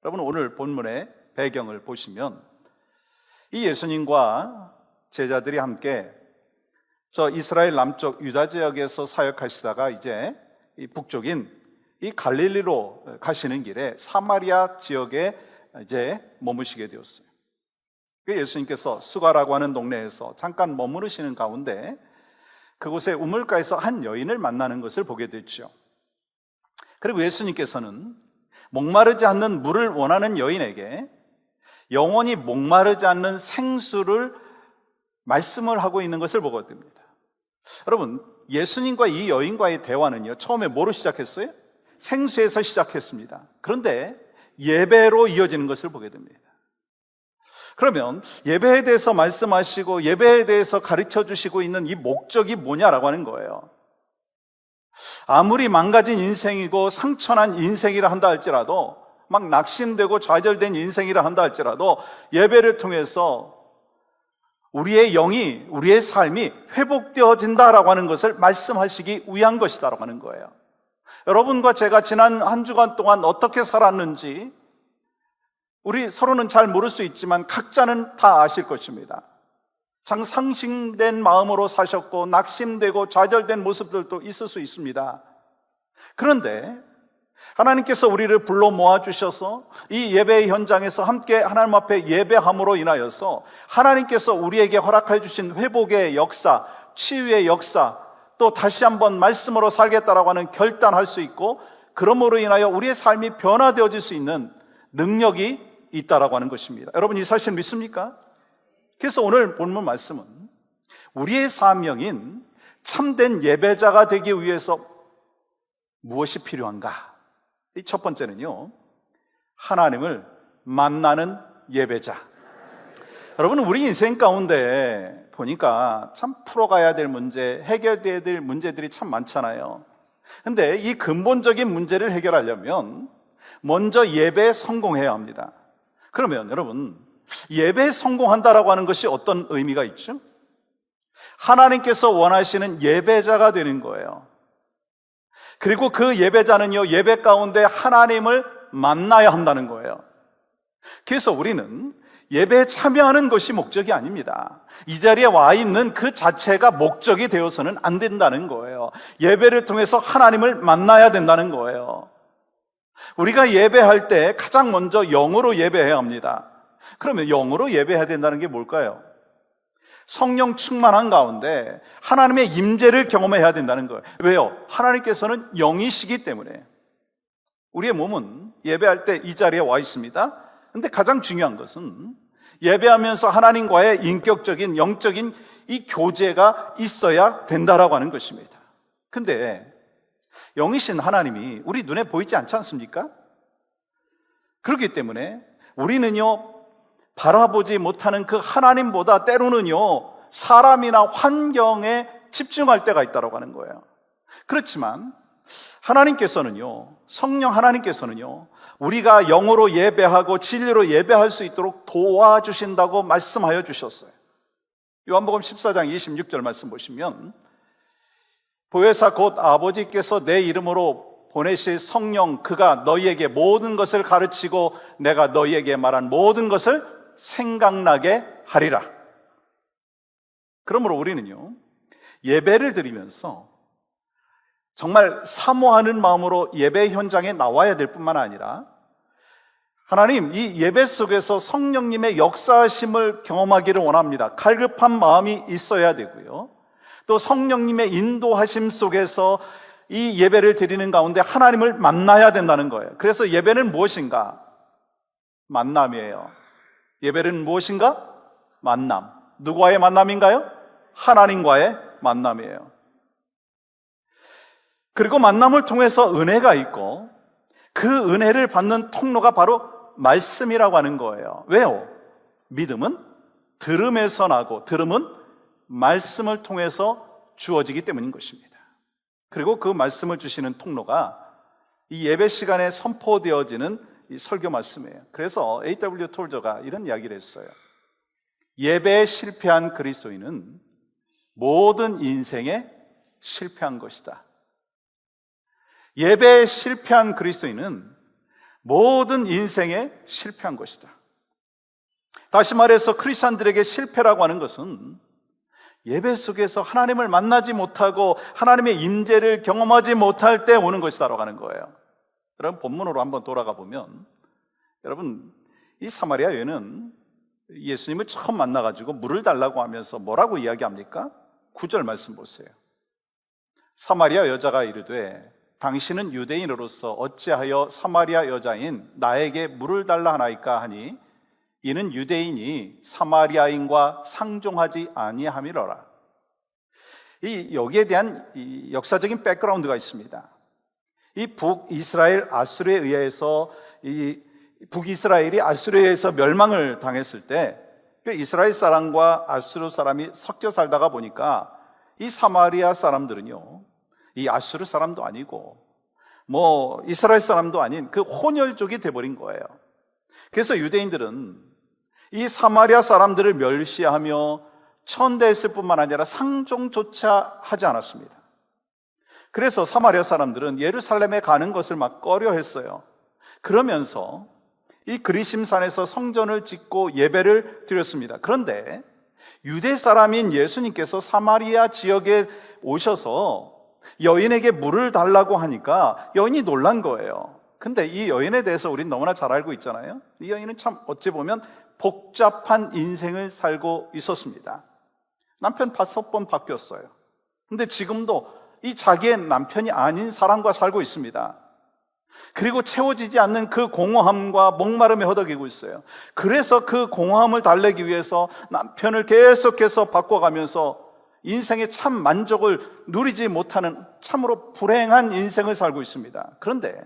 여러분, 오늘 본문의 배경을 보시면 이 예수님과 제자들이 함께 저 이스라엘 남쪽 유다 지역에서 사역하시다가 이제 이 북쪽인 이 갈릴리로 가시는 길에 사마리아 지역에 이제 머무시게 되었어요. 예수님께서 수가라고 하는 동네에서 잠깐 머무르시는 가운데 그곳에 우물가에서 한 여인을 만나는 것을 보게 됐죠. 그리고 예수님께서는 목마르지 않는 물을 원하는 여인에게 영원히 목마르지 않는 생수를 말씀을 하고 있는 것을 보게 됩니다. 여러분, 예수님과 이 여인과의 대화는요, 처음에 뭐로 시작했어요? 생수에서 시작했습니다. 그런데 예배로 이어지는 것을 보게 됩니다. 그러면 예배에 대해서 말씀하시고 예배에 대해서 가르쳐 주시고 있는 이 목적이 뭐냐라고 하는 거예요. 아무리 망가진 인생이고 상처난 인생이라 한다 할지라도, 막 낙심되고 좌절된 인생이라 한다 할지라도 예배를 통해서 우리의 영이, 우리의 삶이 회복되어진다라고 하는 것을 말씀하시기 위한 것이다라고 하는 거예요. 여러분과 제가 지난 한 주간 동안 어떻게 살았는지 우리 서로는 잘 모를 수 있지만 각자는 다 아실 것입니다. 참 상심된 마음으로 사셨고 낙심되고 좌절된 모습들도 있을 수 있습니다. 그런데 하나님께서 우리를 불러 모아주셔서 이 예배 현장에서 함께 하나님 앞에 예배함으로 인하여서 하나님께서 우리에게 허락해 주신 회복의 역사, 치유의 역사, 또 다시 한번 말씀으로 살겠다라고 하는 결단할 수 있고, 그러므로 인하여 우리의 삶이 변화되어질 수 있는 능력이 있다라고 하는 것입니다. 여러분, 이 사실 믿습니까? 그래서 오늘 본문 말씀은 우리의 사명인 참된 예배자가 되기 위해서 무엇이 필요한가? 이 첫 번째는요, 하나님을 만나는 예배자. 여러분, 우리 인생 가운데 보니까 참 풀어가야 될 문제, 해결돼야 될 문제들이 참 많잖아요. 근데 이 근본적인 문제를 해결하려면 먼저 예배에 성공해야 합니다. 그러면 여러분, 예배에 성공한다라고 하는 것이 어떤 의미가 있죠? 하나님께서 원하시는 예배자가 되는 거예요. 그리고 그 예배자는요, 예배 가운데 하나님을 만나야 한다는 거예요. 그래서 우리는 예배에 참여하는 것이 목적이 아닙니다. 이 자리에 와 있는 그 자체가 목적이 되어서는 안 된다는 거예요. 예배를 통해서 하나님을 만나야 된다는 거예요. 우리가 예배할 때 가장 먼저 영으로 예배해야 합니다. 그러면 영으로 예배해야 된다는 게 뭘까요? 성령 충만한 가운데 하나님의 임재를 경험해야 된다는 거예요. 왜요? 하나님께서는 영이시기 때문에. 우리의 몸은 예배할 때 이 자리에 와 있습니다. 근데 가장 중요한 것은 예배하면서 하나님과의 인격적인, 영적인 이 교제가 있어야 된다라고 하는 것입니다. 근데 영이신 하나님이 우리 눈에 보이지 않지 않습니까? 그렇기 때문에 우리는요, 바라보지 못하는 그 하나님보다 때로는요, 사람이나 환경에 집중할 때가 있다고 하는 거예요. 그렇지만 하나님께서는요, 성령 하나님께서는요, 우리가 영으로 예배하고 진리로 예배할 수 있도록 도와주신다고 말씀하여 주셨어요. 요한복음 14장 26절 말씀 보시면, 보혜사 곧 아버지께서 내 이름으로 보내실 성령, 그가 너희에게 모든 것을 가르치고 내가 너희에게 말한 모든 것을 생각나게 하리라. 그러므로 우리는요, 예배를 드리면서 정말 사모하는 마음으로 예배 현장에 나와야 될 뿐만 아니라, 하나님, 이 예배 속에서 성령님의 역사하심을 경험하기를 원합니다. 갈급한 마음이 있어야 되고요, 또 성령님의 인도하심 속에서 이 예배를 드리는 가운데 하나님을 만나야 된다는 거예요. 그래서 예배는 무엇인가? 만남이에요. 예배는 무엇인가? 만남. 누구와의 만남인가요? 하나님과의 만남이에요. 그리고 만남을 통해서 은혜가 있고, 그 은혜를 받는 통로가 바로 말씀이라고 하는 거예요. 왜요? 믿음은 들음에서 나고, 들음은 말씀을 통해서 주어지기 때문인 것입니다. 그리고 그 말씀을 주시는 통로가 이 예배 시간에 선포되어지는 이 설교 말씀이에요. 그래서 A.W. 톨저가 이런 이야기를 했어요. 예배에 실패한 그리스도인은 모든 인생에 실패한 것이다. 예배에 실패한 그리스도인은 모든 인생에 실패한 것이다. 다시 말해서 크리스찬들에게 실패라고 하는 것은 예배 속에서 하나님을 만나지 못하고 하나님의 임재를 경험하지 못할 때 오는 것이다라고 하는 거예요. 여러분, 본문으로 한번 돌아가 보면, 여러분, 이 사마리아 여인은 예수님을 처음 만나가지고 물을 달라고 하면서 뭐라고 이야기합니까? 9절 말씀 보세요. 사마리아 여자가 이르되 당신은 유대인으로서 어찌하여 사마리아 여자인 나에게 물을 달라 하나이까 하니 이는 유대인이 사마리아인과 상종하지 아니함이로라. 여기에 대한 역사적인 백그라운드가 있습니다. 이 북이스라엘 아수르에 의해서 북이스라엘이 아수르에 의해서 멸망을 당했을 때 이스라엘 사람과 아수르 사람이 섞여 살다가 보니까 이 사마리아 사람들은요, 이 아수르 사람도 아니고 이스라엘 사람도 아닌 그 혼혈족이 돼버린 거예요. 그래서 유대인들은 이 사마리아 사람들을 멸시하며 천대했을 뿐만 아니라 상종조차 하지 않았습니다. 그래서 사마리아 사람들은 예루살렘에 가는 것을 막 꺼려했어요. 그러면서 이 그리심산에서 성전을 짓고 예배를 드렸습니다. 그런데 유대 사람인 예수님께서 사마리아 지역에 오셔서 여인에게 물을 달라고 하니까 여인이 놀란 거예요. 근데 이 여인에 대해서 우리는 너무나 잘 알고 있잖아요. 이 여인은 참 어찌 보면 복잡한 인생을 살고 있었습니다. 남편 5번 바뀌었어요. 근데 지금도 이 자기의 남편이 아닌 사람과 살고 있습니다. 그리고 채워지지 않는 그 공허함과 목마름에 허덕이고 있어요. 그래서 그 공허함을 달래기 위해서 남편을 계속해서 바꿔가면서 인생의 참 만족을 누리지 못하는 참으로 불행한 인생을 살고 있습니다. 그런데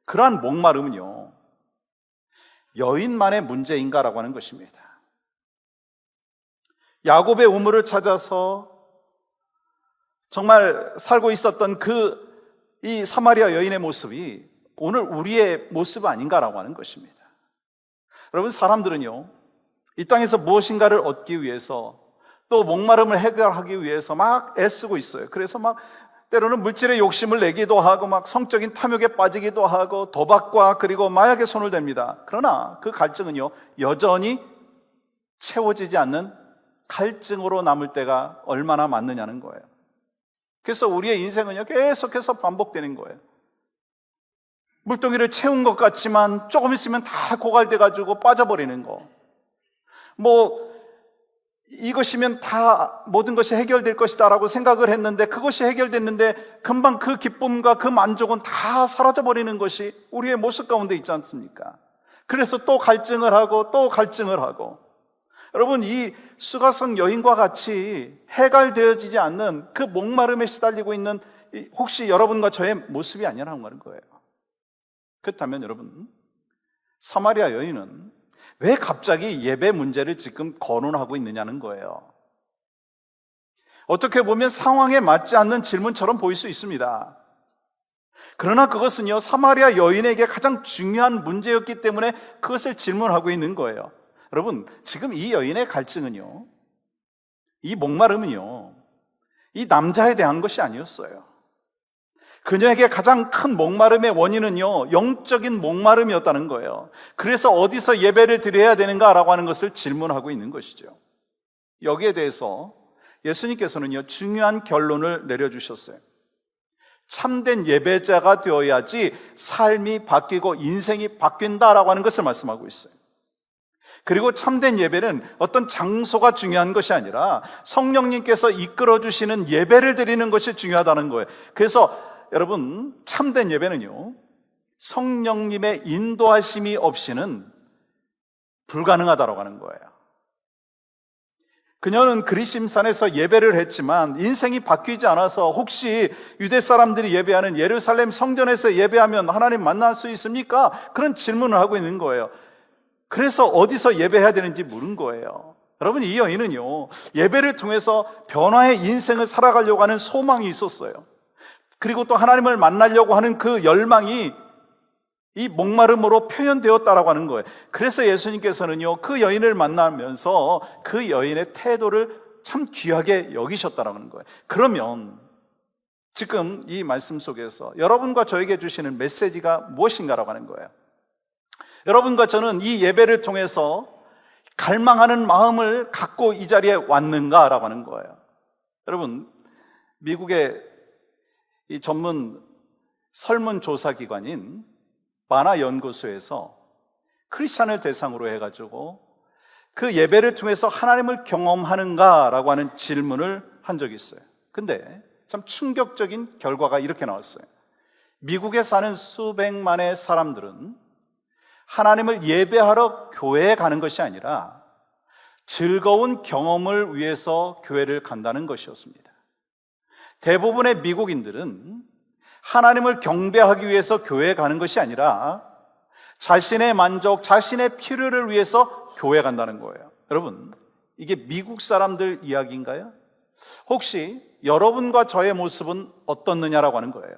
그러한 목마름은요, 여인만의 문제인가라고 하는 것입니다. 야곱의 우물을 찾아서 정말 살고 있었던 이 사마리아 여인의 모습이 오늘 우리의 모습 아닌가라고 하는 것입니다. 여러분, 사람들은요, 이 땅에서 무엇인가를 얻기 위해서 또 목마름을 해결하기 위해서 막 애쓰고 있어요. 그래서 막 때로는 물질의 욕심을 내기도 하고 막 성적인 탐욕에 빠지기도 하고 도박과 그리고 마약에 손을 댑니다. 그러나 그 갈증은요, 여전히 채워지지 않는 갈증으로 남을 때가 얼마나 많느냐는 거예요. 그래서 우리의 인생은요, 계속해서 반복되는 거예요. 물동이를 채운 것 같지만 조금 있으면 다 고갈돼가지고 빠져버리는 거. 이것이면 다 모든 것이 해결될 것이다 라고 생각을 했는데 그것이 해결됐는데 금방 그 기쁨과 그 만족은 다 사라져버리는 것이 우리의 모습 가운데 있지 않습니까? 그래서 또 갈증을 하고 또 갈증을 하고, 여러분, 이 수가성 여인과 같이 해결되어지지 않는 그 목마름에 시달리고 있는 혹시 여러분과 저의 모습이 아니라는 거예요. 그렇다면 여러분, 사마리아 여인은 왜 갑자기 예배 문제를 지금 거론하고 있느냐는 거예요. 어떻게 보면 상황에 맞지 않는 질문처럼 보일 수 있습니다. 그러나 그것은요, 사마리아 여인에게 가장 중요한 문제였기 때문에 그것을 질문하고 있는 거예요. 여러분, 지금 이 여인의 갈증은요, 이 목마름은요, 이 남자에 대한 것이 아니었어요. 그녀에게 가장 큰 목마름의 원인은요, 영적인 목마름이었다는 거예요. 그래서 어디서 예배를 드려야 되는가라고 하는 것을 질문하고 있는 것이죠. 여기에 대해서 예수님께서는요, 중요한 결론을 내려주셨어요. 참된 예배자가 되어야지 삶이 바뀌고 인생이 바뀐다라고 하는 것을 말씀하고 있어요. 그리고 참된 예배는 어떤 장소가 중요한 것이 아니라 성령님께서 이끌어주시는 예배를 드리는 것이 중요하다는 거예요. 그래서 여러분, 참된 예배는요, 성령님의 인도하심이 없이는 불가능하다고 하는 거예요. 그녀는 그리심산에서 예배를 했지만 인생이 바뀌지 않아서 혹시 유대 사람들이 예배하는 예루살렘 성전에서 예배하면 하나님 만날 수 있습니까? 그런 질문을 하고 있는 거예요. 그래서 어디서 예배해야 되는지 물은 거예요. 여러분, 이 여인은요, 예배를 통해서 변화의 인생을 살아가려고 하는 소망이 있었어요. 그리고 또 하나님을 만나려고 하는 그 열망이 이 목마름으로 표현되었다라고 하는 거예요. 그래서 예수님께서는요, 그 여인을 만나면서 그 여인의 태도를 참 귀하게 여기셨다라는 거예요. 그러면 지금 이 말씀 속에서 여러분과 저에게 주시는 메시지가 무엇인가라고 하는 거예요. 여러분과 저는 이 예배를 통해서 갈망하는 마음을 갖고 이 자리에 왔는가라고 하는 거예요. 여러분, 미국의 이 전문 설문조사기관인 바나 연구소에서 크리스찬을 대상으로 해가지고 그 예배를 통해서 하나님을 경험하는가라고 하는 질문을 한 적이 있어요. 근데 참 충격적인 결과가 이렇게 나왔어요. 미국에 사는 수백만의 사람들은 하나님을 예배하러 교회에 가는 것이 아니라 즐거운 경험을 위해서 교회를 간다는 것이었습니다. 대부분의 미국인들은 하나님을 경배하기 위해서 교회에 가는 것이 아니라 자신의 만족, 자신의 필요를 위해서 교회에 간다는 거예요. 여러분, 이게 미국 사람들 이야기인가요? 혹시 여러분과 저의 모습은 어떻느냐라고 하는 거예요.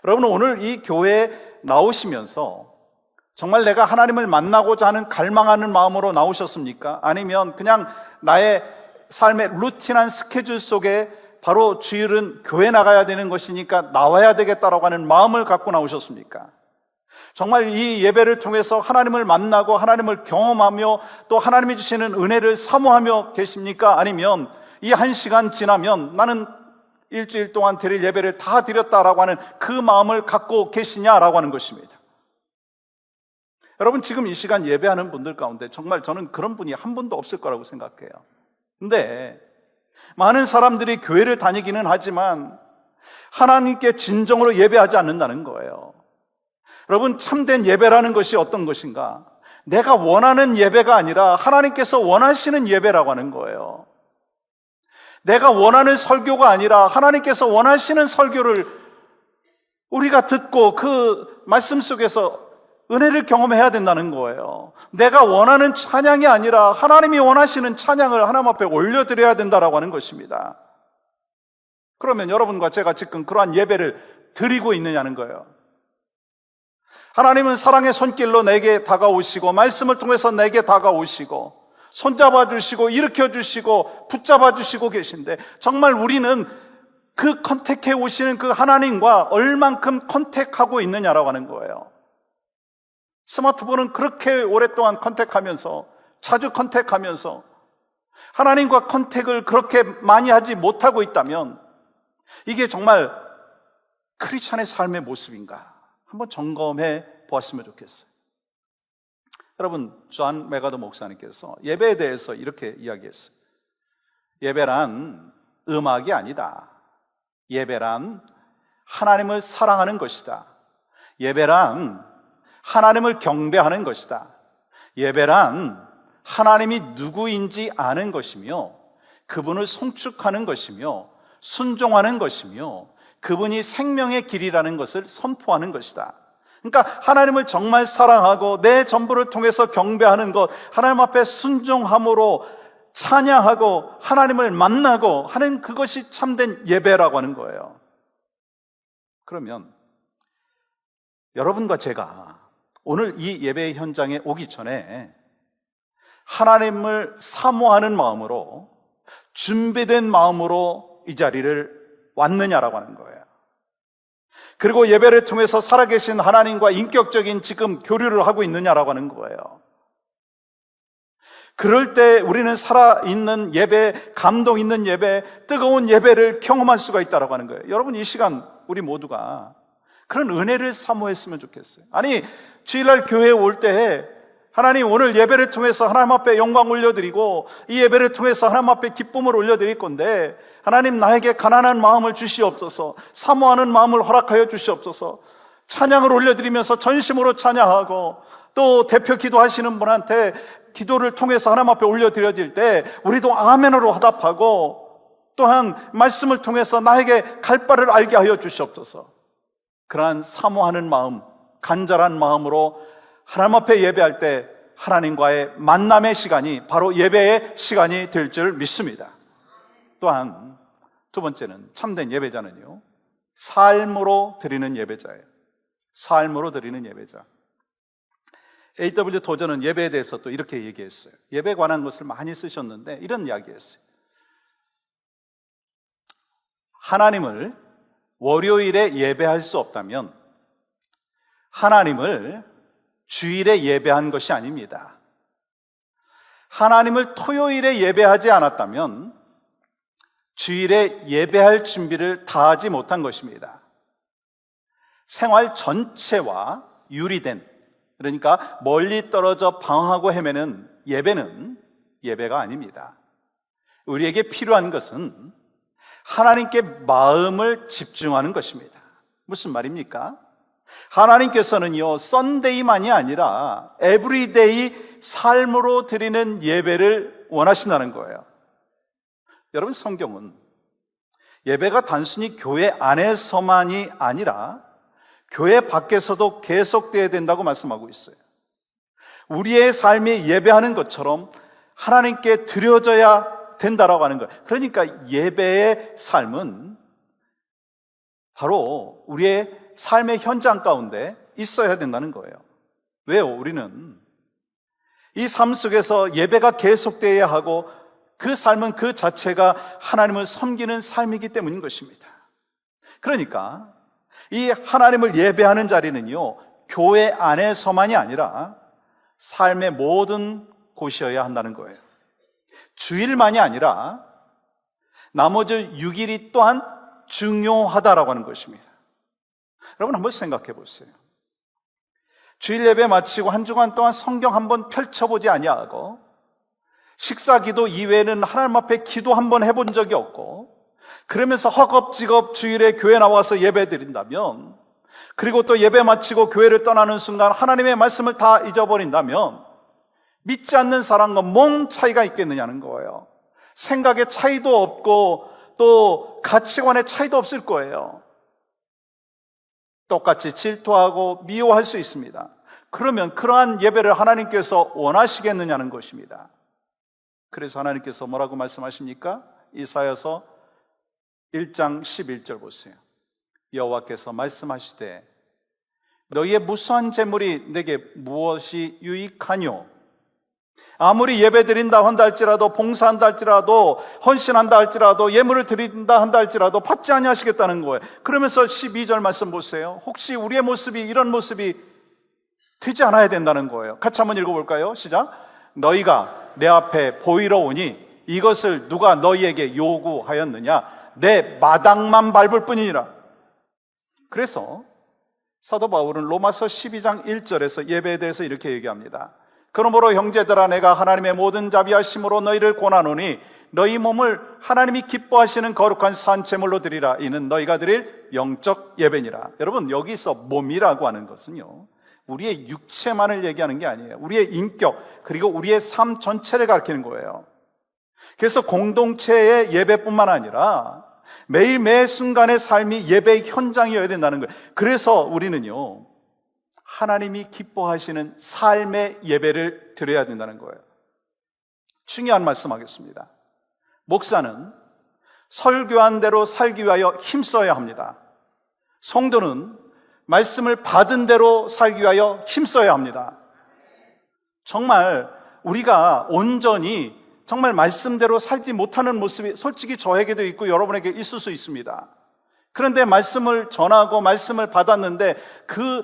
여러분, 오늘 이 교회에 나오시면서 정말 내가 하나님을 만나고자 하는 갈망하는 마음으로 나오셨습니까? 아니면 그냥 나의 삶의 루틴한 스케줄 속에 바로 주일은 교회 나가야 되는 것이니까 나와야 되겠다라고 하는 마음을 갖고 나오셨습니까? 정말 이 예배를 통해서 하나님을 만나고 하나님을 경험하며 또 하나님이 주시는 은혜를 사모하며 계십니까? 아니면 이 1시간 지나면 나는 일주일 동안 드릴 예배를 다 드렸다라고 하는 그 마음을 갖고 계시냐라고 하는 것입니다. 여러분, 지금 이 시간 예배하는 분들 가운데 정말 저는 그런 분이 한 분도 없을 거라고 생각해요. 근데 많은 사람들이 교회를 다니기는 하지만 하나님께 진정으로 예배하지 않는다는 거예요. 여러분, 참된 예배라는 것이 어떤 것인가? 내가 원하는 예배가 아니라 하나님께서 원하시는 예배라고 하는 거예요. 내가 원하는 설교가 아니라 하나님께서 원하시는 설교를 우리가 듣고 그 말씀 속에서 은혜를 경험해야 된다는 거예요. 내가 원하는 찬양이 아니라 하나님이 원하시는 찬양을 하나님 앞에 올려드려야 된다라고 하는 것입니다. 그러면 여러분과 제가 지금 그러한 예배를 드리고 있느냐는 거예요. 하나님은 사랑의 손길로 내게 다가오시고 말씀을 통해서 내게 다가오시고 손잡아 주시고 일으켜 주시고 붙잡아 주시고 계신데 정말 우리는 그 컨택해 오시는 그 하나님과 얼만큼 컨택하고 있느냐라고 하는 거예요. 스마트폰은 그렇게 오랫동안 컨택하면서 자주 컨택하면서 하나님과 컨택을 그렇게 많이 하지 못하고 있다면 이게 정말 크리스찬의 삶의 모습인가? 한번 점검해 보았으면 좋겠어요. 여러분, 존 메가더 목사님께서 예배에 대해서 이렇게 이야기했어요. 예배란 음악이 아니다. 예배란 하나님을 사랑하는 것이다. 예배란 하나님을 경배하는 것이다. 예배란 하나님이 누구인지 아는 것이며 그분을 송축하는 것이며 순종하는 것이며 그분이 생명의 길이라는 것을 선포하는 것이다. 그러니까 하나님을 정말 사랑하고 내 전부를 통해서 경배하는 것, 하나님 앞에 순종함으로 찬양하고 하나님을 만나고 하는 그것이 참된 예배라고 하는 거예요. 그러면 여러분과 제가 오늘 이 예배 현장에 오기 전에 하나님을 사모하는 마음으로 준비된 마음으로 이 자리를 왔느냐라고 하는 거예요. 그리고 예배를 통해서 살아계신 하나님과 인격적인 지금 교류를 하고 있느냐라고 하는 거예요. 그럴 때 우리는 살아있는 예배, 감동 있는 예배, 뜨거운 예배를 경험할 수가 있다라고 하는 거예요. 여러분, 이 시간 우리 모두가 그런 은혜를 사모했으면 좋겠어요. 아니, 주일날 교회에 올 때 하나님, 오늘 예배를 통해서 하나님 앞에 영광 올려드리고 이 예배를 통해서 하나님 앞에 기쁨을 올려드릴 건데 하나님, 나에게 가난한 마음을 주시옵소서, 사모하는 마음을 허락하여 주시옵소서, 찬양을 올려드리면서 전심으로 찬양하고 또 대표 기도하시는 분한테 기도를 통해서 하나님 앞에 올려드려질 때 우리도 아멘으로 화답하고 또한 말씀을 통해서 나에게 갈 바를 알게 하여 주시옵소서. 그러한 사모하는 마음, 간절한 마음으로 하나님 앞에 예배할 때 하나님과의 만남의 시간이 바로 예배의 시간이 될 줄 믿습니다. 또한 두 번째는 참된 예배자는요, 삶으로 드리는 예배자예요. 삶으로 드리는 예배자. A.W. 도전은 예배에 대해서 또 이렇게 얘기했어요. 예배에 관한 것을 많이 쓰셨는데 이런 이야기했어요. 하나님을 월요일에 예배할 수 없다면 하나님을 주일에 예배한 것이 아닙니다. 하나님을 토요일에 예배하지 않았다면 주일에 예배할 준비를 다하지 못한 것입니다. 생활 전체와 유리된, 그러니까 멀리 떨어져 방황하고 헤매는 예배는 예배가 아닙니다. 우리에게 필요한 것은 하나님께 마음을 집중하는 것입니다. 무슨 말입니까? 하나님께서는요, 썬데이만이 아니라 에브리데이 삶으로 드리는 예배를 원하신다는 거예요. 여러분, 성경은 예배가 단순히 교회 안에서만이 아니라 교회 밖에서도 계속되어야 된다고 말씀하고 있어요. 우리의 삶이 예배하는 것처럼 하나님께 드려져야 된다라고 하는 거예요. 그러니까 예배의 삶은 바로 우리의 삶의 현장 가운데 있어야 된다는 거예요. 왜요? 우리는 이 삶 속에서 예배가 계속되어야 하고 그 삶은 그 자체가 하나님을 섬기는 삶이기 때문인 것입니다. 그러니까 이 하나님을 예배하는 자리는요, 교회 안에서만이 아니라 삶의 모든 곳이어야 한다는 거예요. 주일만이 아니라 나머지 6일이 또한 중요하다라고 하는 것입니다. 여러분, 한번 생각해 보세요. 주일 예배 마치고 한 주간 동안 성경 한번 펼쳐보지 아니하고 식사 기도 이외에는 하나님 앞에 기도 한번 해본 적이 없고 그러면서 허겁지겁 주일에 교회 나와서 예배 드린다면, 그리고 또 예배 마치고 교회를 떠나는 순간 하나님의 말씀을 다 잊어버린다면 믿지 않는 사람과 뭔 차이가 있겠느냐는 거예요. 생각의 차이도 없고 또 가치관의 차이도 없을 거예요. 똑같이 질투하고 미워할 수 있습니다. 그러면 그러한 예배를 하나님께서 원하시겠느냐는 것입니다. 그래서 하나님께서 뭐라고 말씀하십니까? 이사야서 1장 11절 보세요. 여호와께서 말씀하시되 너희의 무수한 재물이 내게 무엇이 유익하뇨? 아무리 예배 드린다 한다 할지라도, 봉사한다 할지라도, 헌신한다 할지라도, 예물을 드린다 한다 할지라도 받지 아니하시겠다는 거예요. 그러면서 12절 말씀 보세요. 혹시 우리의 모습이 이런 모습이 되지 않아야 된다는 거예요. 같이 한번 읽어볼까요? 시작. 너희가 내 앞에 보이러 오니 이것을 누가 너희에게 요구하였느냐? 내 마당만 밟을 뿐이니라. 그래서 사도 바울은 로마서 12장 1절에서 예배에 대해서 이렇게 얘기합니다. 그러므로 형제들아, 내가 하나님의 모든 자비하심으로 너희를 권하노니 너희 몸을 하나님이 기뻐하시는 거룩한 산제물로 드리라. 이는 너희가 드릴 영적 예배니라. 여러분, 여기서 몸이라고 하는 것은요, 우리의 육체만을 얘기하는 게 아니에요. 우리의 인격, 그리고 우리의 삶 전체를 가리키는 거예요. 그래서 공동체의 예배뿐만 아니라 매일 매 순간의 삶이 예배의 현장이어야 된다는 거예요. 그래서 우리는요, 하나님이 기뻐하시는 삶의 예배를 드려야 된다는 거예요. 중요한 말씀하겠습니다. 목사는 설교한 대로 살기 위하여 힘써야 합니다. 성도는 말씀을 받은 대로 살기 위하여 힘써야 합니다. 정말 우리가 온전히 정말 말씀대로 살지 못하는 모습이 솔직히 저에게도 있고 여러분에게 있을 수 있습니다. 그런데 말씀을 전하고 말씀을 받았는데 그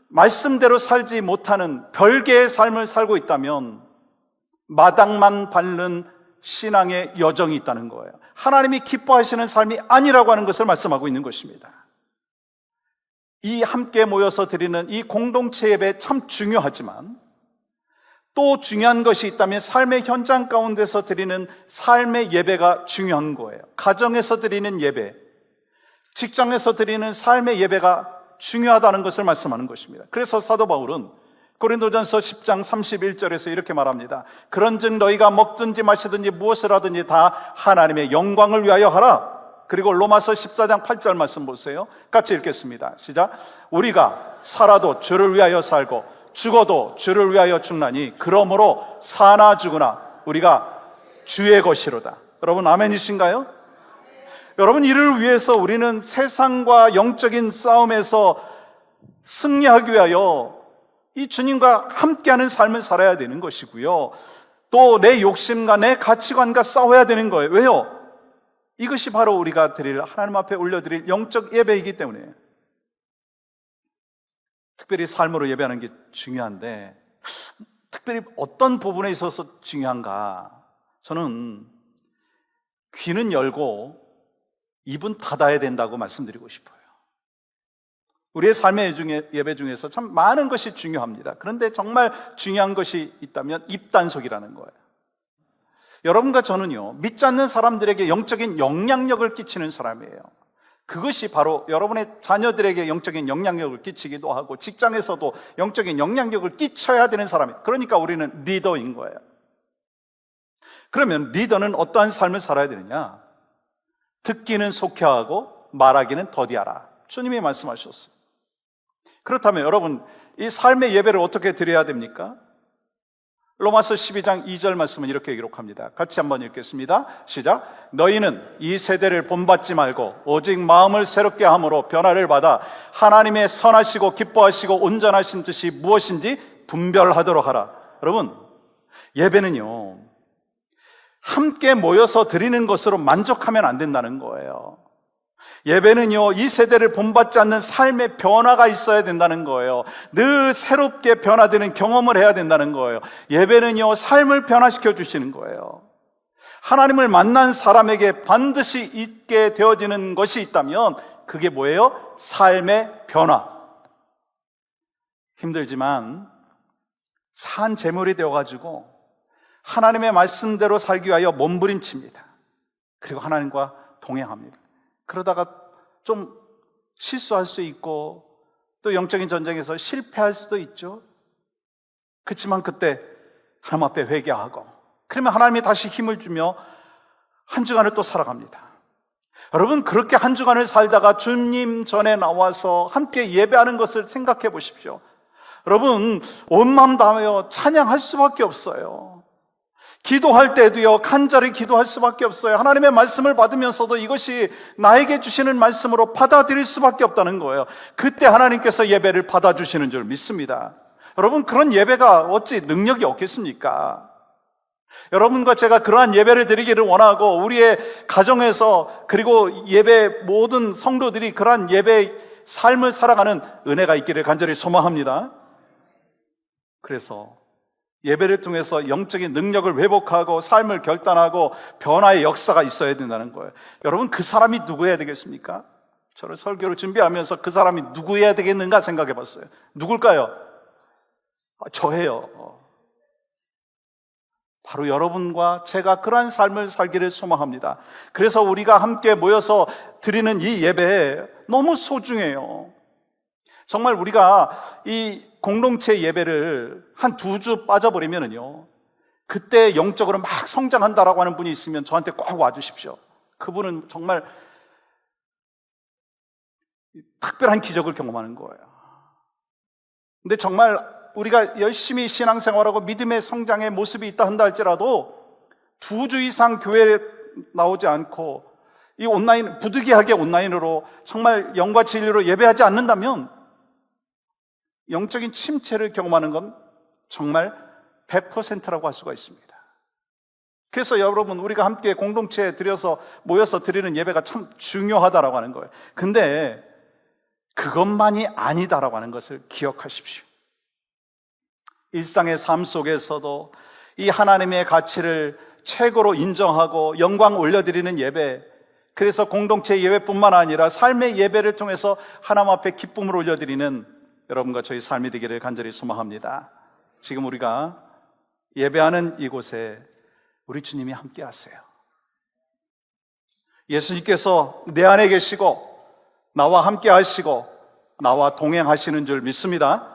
말씀대로 살지 못하는 별개의 삶을 살고 있다면 마당만 밟는 신앙의 여정이 있다는 거예요. 하나님이 기뻐하시는 삶이 아니라고 하는 것을 말씀하고 있는 것입니다. 이 함께 모여서 드리는 이 공동체 예배 참 중요하지만 또 중요한 것이 있다면 삶의 현장 가운데서 드리는 삶의 예배가 중요한 거예요. 가정에서 드리는 예배, 직장에서 드리는 삶의 예배가 중요하다는 것을 말씀하는 것입니다. 그래서 사도 바울은 고린도전서 10장 31절에서 이렇게 말합니다. 그런즉 너희가 먹든지 마시든지 무엇을 하든지 다 하나님의 영광을 위하여 하라. 그리고 로마서 14장 8절 말씀 보세요. 같이 읽겠습니다. 시작. 우리가 살아도 주를 위하여 살고 죽어도 주를 위하여 죽나니 그러므로 사나 죽으나 우리가 주의 것이로다. 여러분, 아멘이신가요? 여러분, 이를 위해서 우리는 세상과 영적인 싸움에서 승리하기 위하여 이 주님과 함께하는 삶을 살아야 되는 것이고요, 또 내 욕심과 내 가치관과 싸워야 되는 거예요. 왜요? 이것이 바로 우리가 드릴, 하나님 앞에 올려드릴 영적 예배이기 때문에. 특별히 삶으로 예배하는 게 중요한데 특별히 어떤 부분에 있어서 중요한가? 저는 귀는 열고 입은 닫아야 된다고 말씀드리고 싶어요. 우리의 삶의 예배 중에서 참 많은 것이 중요합니다. 그런데 정말 중요한 것이 있다면 입단속이라는 거예요. 여러분과 저는요, 믿지 않는 사람들에게 영적인 영향력을 끼치는 사람이에요. 그것이 바로 여러분의 자녀들에게 영적인 영향력을 끼치기도 하고 직장에서도 영적인 영향력을 끼쳐야 되는 사람이에요. 그러니까 우리는 리더인 거예요. 그러면 리더는 어떠한 삶을 살아야 되느냐? 듣기는 속혀하고 말하기는 더디하라. 주님이 말씀하셨어요. 그렇다면 여러분, 이 삶의 예배를 어떻게 드려야 됩니까? 로마서 12장 2절 말씀은 이렇게 기록합니다. 같이 한번 읽겠습니다. 시작. 너희는 이 세대를 본받지 말고 오직 마음을 새롭게 함으로 변화를 받아 하나님의 선하시고 기뻐하시고 온전하신 뜻이 무엇인지 분별하도록 하라. 여러분, 예배는요, 함께 모여서 드리는 것으로 만족하면 안 된다는 거예요. 예배는요, 이 세대를 본받지 않는 삶의 변화가 있어야 된다는 거예요. 늘 새롭게 변화되는 경험을 해야 된다는 거예요. 예배는요, 삶을 변화시켜 주시는 거예요. 하나님을 만난 사람에게 반드시 있게 되어지는 것이 있다면 그게 뭐예요? 삶의 변화. 힘들지만 산 제물이 되어가지고 하나님의 말씀대로 살기 위하여 몸부림칩니다. 그리고 하나님과 동행합니다. 그러다가 좀 실수할 수 있고 또 영적인 전쟁에서 실패할 수도 있죠. 그렇지만 그때 하나님 앞에 회개하고 그러면 하나님이 다시 힘을 주며 한 주간을 또 살아갑니다. 여러분, 그렇게 한 주간을 살다가 주님 전에 나와서 함께 예배하는 것을 생각해 보십시오. 여러분, 온 마음 다하여 찬양할 수밖에 없어요. 기도할 때도요, 간절히 기도할 수밖에 없어요. 하나님의 말씀을 받으면서도 이것이 나에게 주시는 말씀으로 받아들일 수밖에 없다는 거예요. 그때 하나님께서 예배를 받아주시는 줄 믿습니다. 여러분, 그런 예배가 어찌 능력이 없겠습니까? 여러분과 제가 그러한 예배를 드리기를 원하고 우리의 가정에서 그리고 예배 모든 성도들이 그러한 예배의 삶을 살아가는 은혜가 있기를 간절히 소망합니다. 그래서 예배를 통해서 영적인 능력을 회복하고 삶을 결단하고 변화의 역사가 있어야 된다는 거예요. 여러분, 그 사람이 누구여야 되겠습니까? 저를 설교를 준비하면서 그 사람이 누구여야 되겠는가 생각해 봤어요. 누굴까요? 저예요. 바로 여러분과 제가 그러한 삶을 살기를 소망합니다. 그래서 우리가 함께 모여서 드리는 이 예배 너무 소중해요. 정말 우리가 이 공동체 예배를 한 2주 빠져버리면은요, 그때 영적으로 막 성장한다라고 하는 분이 있으면 저한테 꼭 와주십시오. 그분은 정말 특별한 기적을 경험하는 거예요. 근데 정말 우리가 열심히 신앙생활하고 믿음의 성장의 모습이 있다 한다 할지라도 2주 이상 교회에 나오지 않고 이 온라인, 부득이하게 온라인으로 정말 영과 진리로 예배하지 않는다면 영적인 침체를 경험하는 건 정말 100%라고 할 수가 있습니다. 그래서 여러분, 우리가 함께 공동체에 모여서 드리는 예배가 참 중요하다라고 하는 거예요. 근데 그것만이 아니다라고 하는 것을 기억하십시오. 일상의 삶 속에서도 이 하나님의 가치를 최고로 인정하고 영광 올려드리는 예배, 그래서 공동체 예배뿐만 아니라 삶의 예배를 통해서 하나님 앞에 기쁨을 올려드리는 여러분과 저희 삶이 되기를 간절히 소망합니다. 지금 우리가 예배하는 이곳에 우리 주님이 함께 하세요. 예수님께서 내 안에 계시고 나와 함께 하시고 나와 동행하시는 줄 믿습니다.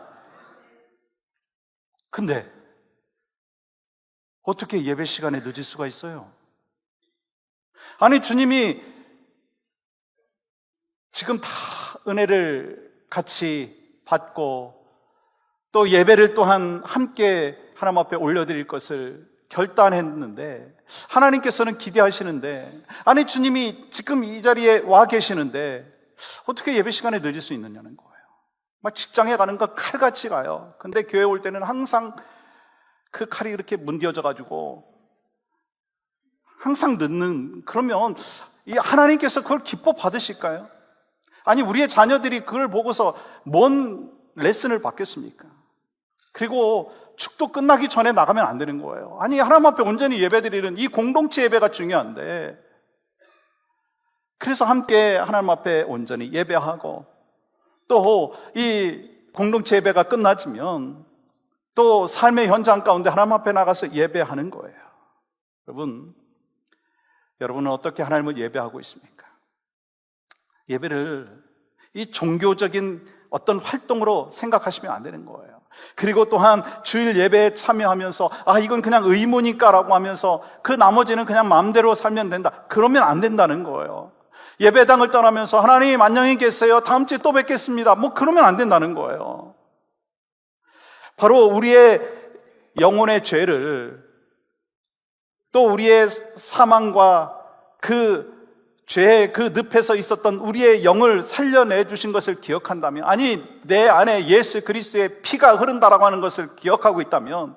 근데 어떻게 예배 시간에 늦을 수가 있어요? 아니, 주님이 지금 다 은혜를 같이 받고 또 예배를 또한 함께 하나님 앞에 올려드릴 것을 결단했는데, 하나님께서는 기대하시는데, 아니, 주님이 지금 이 자리에 와 계시는데 어떻게 예배 시간에 늦을 수 있느냐는 거예요. 막 직장에 가는 거 칼같이 가요. 근데 교회 올 때는 항상 그 칼이 이렇게 문디어져 가지고 항상 늦는, 그러면 이 하나님께서 그걸 기뻐 받으실까요? 아니, 우리의 자녀들이 그걸 보고서 뭔 레슨을 받겠습니까? 그리고 축도 끝나기 전에 나가면 안 되는 거예요. 아니, 하나님 앞에 온전히 예배드리는 이 공동체 예배가 중요한데, 그래서 함께 하나님 앞에 온전히 예배하고, 또 이 공동체 예배가 끝나지면 또 삶의 현장 가운데 하나님 앞에 나가서 예배하는 거예요. 여러분은 어떻게 하나님을 예배하고 있습니까? 예배를 이 종교적인 어떤 활동으로 생각하시면 안 되는 거예요. 그리고 또한 주일 예배에 참여하면서 이건 그냥 의무니까 라고 하면서 그 나머지는 그냥 마음대로 살면 된다. 그러면 안 된다는 거예요. 예배당을 떠나면서 하나님 안녕히 계세요, 다음 주에 또 뵙겠습니다, 그러면 안 된다는 거예요. 바로 우리의 영혼의 죄를, 또 우리의 사망과 그 죄의 그 늪에서 있었던 우리의 영을 살려내 주신 것을 기억한다면, 아니 내 안에 예수 그리스도의 피가 흐른다라고 하는 것을 기억하고 있다면,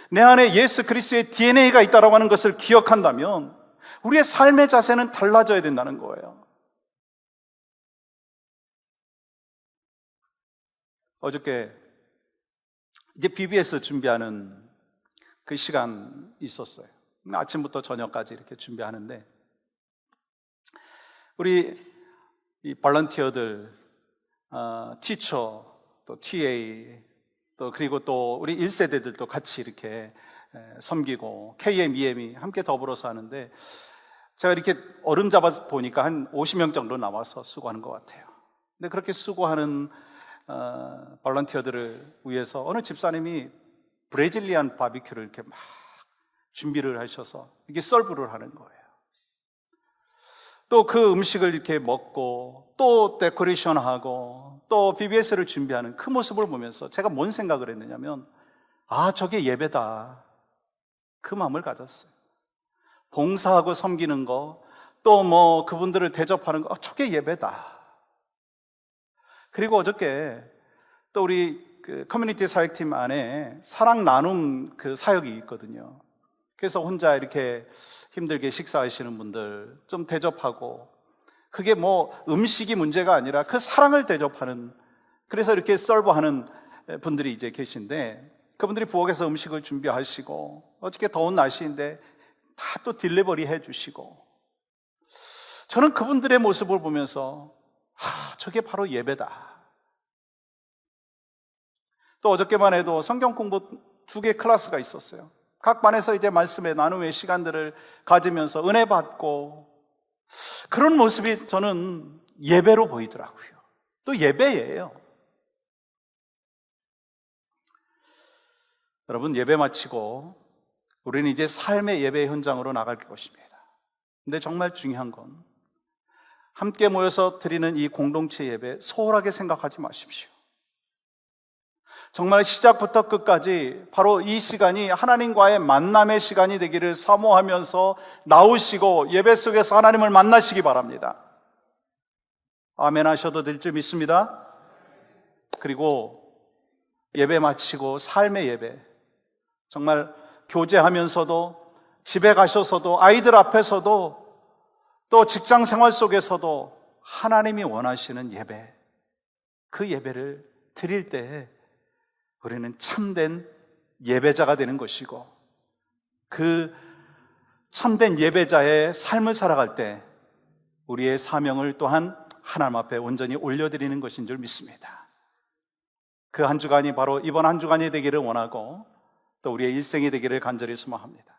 내 안에 예수 그리스도의 DNA가 있다라고 하는 것을 기억한다면 우리의 삶의 자세는 달라져야 된다는 거예요. 어저께 이제 BBS 준비하는 그 시간 있었어요. 아침부터 저녁까지 이렇게 준비하는데, 우리 이 볼런티어들, 티처, 또 TA, 또 그리고 또 우리 1세대들도 같이 이렇게 섬기고 KM, EM이 함께 더불어서 하는데, 제가 이렇게 얼음 잡아 보니까 한 50명 정도 나와서 수고하는 것 같아요. 근데 그렇게 수고하는 볼런티어들을 위해서 어느 집사님이 브라질리안 바비큐를 이렇게 막 준비를 하셔서 이게 서브를 하는 거예요. 또 그 음식을 이렇게 먹고 또 데코레이션하고 또 BBS를 준비하는 그 모습을 보면서 제가 뭔 생각을 했느냐면, 저게 예배다, 그 마음을 가졌어요. 봉사하고 섬기는 거, 또 그분들을 대접하는 거, 저게 예배다. 그리고 어저께 또 우리 그 커뮤니티 사역팀 안에 사랑 나눔 그 사역이 있거든요. 그래서 혼자 이렇게 힘들게 식사하시는 분들 좀 대접하고, 그게 음식이 문제가 아니라 그 사랑을 대접하는, 그래서 이렇게 서브하는 분들이 이제 계신데, 그분들이 부엌에서 음식을 준비하시고, 어저께 더운 날씨인데 다 또 딜리버리 해주시고, 저는 그분들의 모습을 보면서 저게 바로 예배다. 또 어저께만 해도 성경 공부 2개 클래스가 있었어요. 각 반에서 이제 말씀의 나눔의 시간들을 가지면서 은혜 받고, 그런 모습이 저는 예배로 보이더라고요. 또 예배예요. 여러분, 예배 마치고 우리는 이제 삶의 예배 현장으로 나갈 것입니다. 근데 정말 중요한 건, 함께 모여서 드리는 이 공동체 예배 소홀하게 생각하지 마십시오. 정말 시작부터 끝까지 바로 이 시간이 하나님과의 만남의 시간이 되기를 사모하면서 나오시고 예배 속에서 하나님을 만나시기 바랍니다. 아멘 하셔도 될 줄 믿습니다. 그리고 예배 마치고 삶의 예배, 정말 교제하면서도, 집에 가셔서도, 아이들 앞에서도, 또 직장 생활 속에서도 하나님이 원하시는 예배, 그 예배를 드릴 때 우리는 참된 예배자가 되는 것이고, 그 참된 예배자의 삶을 살아갈 때 우리의 사명을 또한 하나님 앞에 온전히 올려드리는 것인 줄 믿습니다. 그 한 주간이 바로 이번 한 주간이 되기를 원하고, 또 우리의 일생이 되기를 간절히 소망합니다.